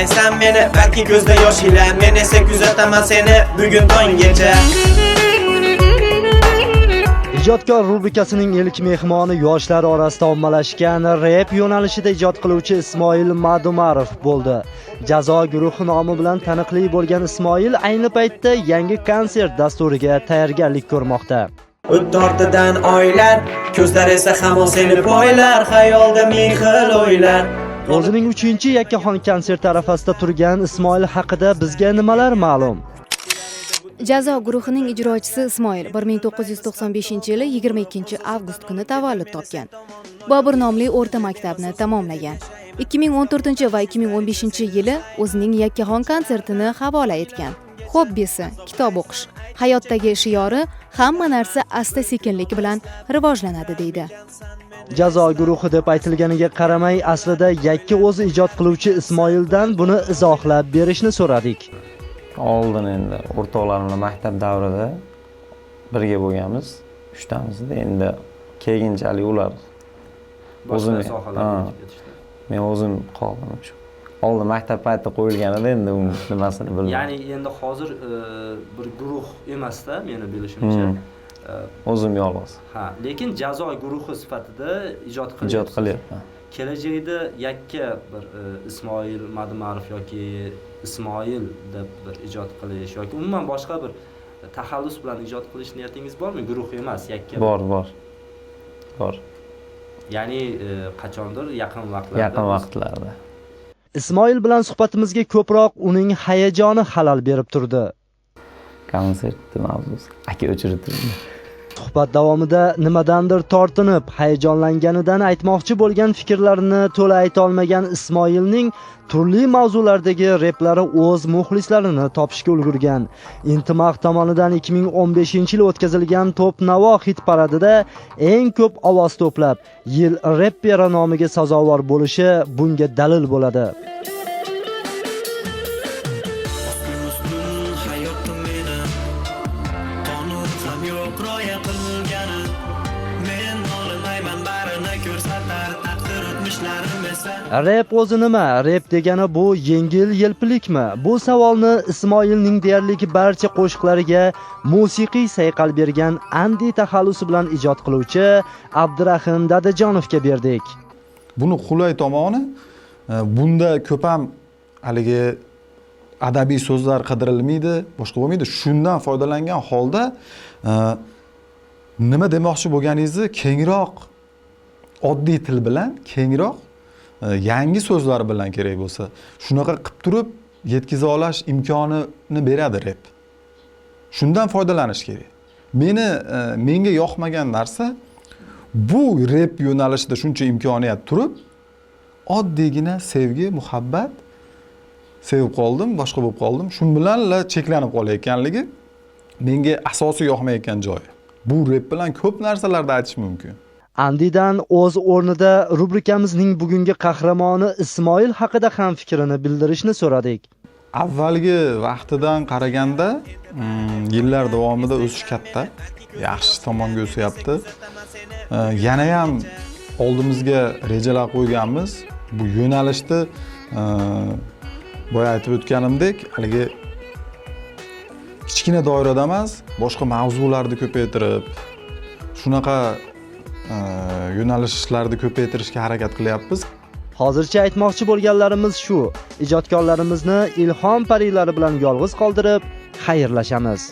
Eslaysan meni balki ko'zda yosh ila, men esa kuzataman seni bugun tonggacha. Ijodkor rubrikasining ilk mehmoni yoshlar orasida ommalashgan rep yo'nalishida ijod qiluvchi Ismoil Madumarov bo'ldi. Jazo guruhi nomi bilan taniqli bo'lgan Ismoil ayni paytda yangi konsert dasturiga tayyorgarlik ko'rmoqda. O'tdi ortidan oylar, ko'zlar esa hamon seni poylar, xayolda ming xil o'ylar. O'zining 3-chi yakkaxon konserti arafasida turgan Ismoil haqida bizga nimalar ma'lum? Jazo guruhining ijrochisi Ismoil 1995-yili 22-avgust kuni tavallud topgan. Bobur nomli o'rta maktabni tamomlagan. 2014 va 2015-yili o'zining yakkaxon konsertini havola etgan. Hobbisi kitob o'qish. Hayotdagi shiori hamma narsa asta-sekinlik bilan rivojlanadi deydi. Jazo guruhi deb aytilganiga qaramay, aslida yakka o'zi ijod qiluvchi Ismoildan buni izohlab berishni so'radik. Oldin endi o'rtoqlarimla maktab davrida birga bo'lganmiz, 3 tamizda. Endi keyinchalik ular o'zim men o'zim qoldim shu. Oldin maktab paytida qo'yilgan edi, endi u nimasini bilmadim. Ya'ni endi hozir bir guruh emasda, meni bilishimcha. O'zim yolg'iz. Ha, lekin jazo guruhi sifatida ijod qilyapman. Kelajakda yakka bir Ismoil Madumarov yoki Ismoil deb bir ijod qilish yoki umuman boshqa bir taxallus bilan ijod qilish niyatingiz bormi? Guruh emas, yakka. Bor. Ya'ni qachondir yaqin vaqtlarda. Ismoil bilan suhbatimizga ko'proq uning hayajoni xalal berib turdi. Konsert mavzusi aka o'chirib turdi. Suhbat davomida nimadandir tortinib, hayajonlanganidan aytmoqchi bo'lgan fikrlarini to'la ayta olmagan Ismoilning turli mavzulardagi replari o'z muxlislarini topishga ulgurgan. Intimaq tomonidan 2015-yil o'tkazilgan Top Navo hit paradida eng ko'p ovoz to'plab, yil repperi nomiga sazovor bo'lishi bunga dalil bo'ladi. Rep o'zi nima? Rep degani bu yengil-yelpilikmi? Bu savolni Ismoilning deyarli barcha qo'shiqlariga musiqiy sayqal bergan Andi taxallusi bilan ijod qiluvchi Abdurahim Dadajonovga berdik. Buni qulay tomoni, bunda ko'p ham haligi adabiy so'zlar qidirilmaydi, boshqa bo'lmaydi. Shundan foydalangan holda nima demoqchi bo'lganingizni kengroq, oddiy til bilan kengroq yangi so'zlar bilan kerak bo'lsa, shunaqa qilib turib yetkiza olish imkonini beradi rep. Shundan foydalanish kerak. Menga yoqmagan narsa bu rep yo'nalishida shuncha imkoniyat turib, oddiygina sevgi, muhabbat sevib qoldim, boshqa bo'lib qoldim. Shun bilanla cheklanib qolayotganligi menga asosiy yoqmayotgan joyi. Bu rep bilan ko'p narsalarni aytish mumkin. Andidan o'z o'rnida rubrikamizning bugungi qahramoni Ismoil haqida ham fikrini bildirishni so'radik. Avvalgi vaqtidan qaraganda yillar davomida o'sish katta, yaxshi tomonga o'syapti. Yana ham oldimizga rejalar qo'yganmiz. Bu yo'nalishda boya aytib o'tganimdek, haligi kichkina doirada emas, boshqa mavzularni ko'paytirib, shunaqa yo'nalishlarni ko'paytirishga harakat qilyapmiz. Hozircha aytmoqchi bo'lganlarimiz shu. Ijodkorlarimizni ilhom parilari bilan yolg'iz qoldirib, xayrlashamiz.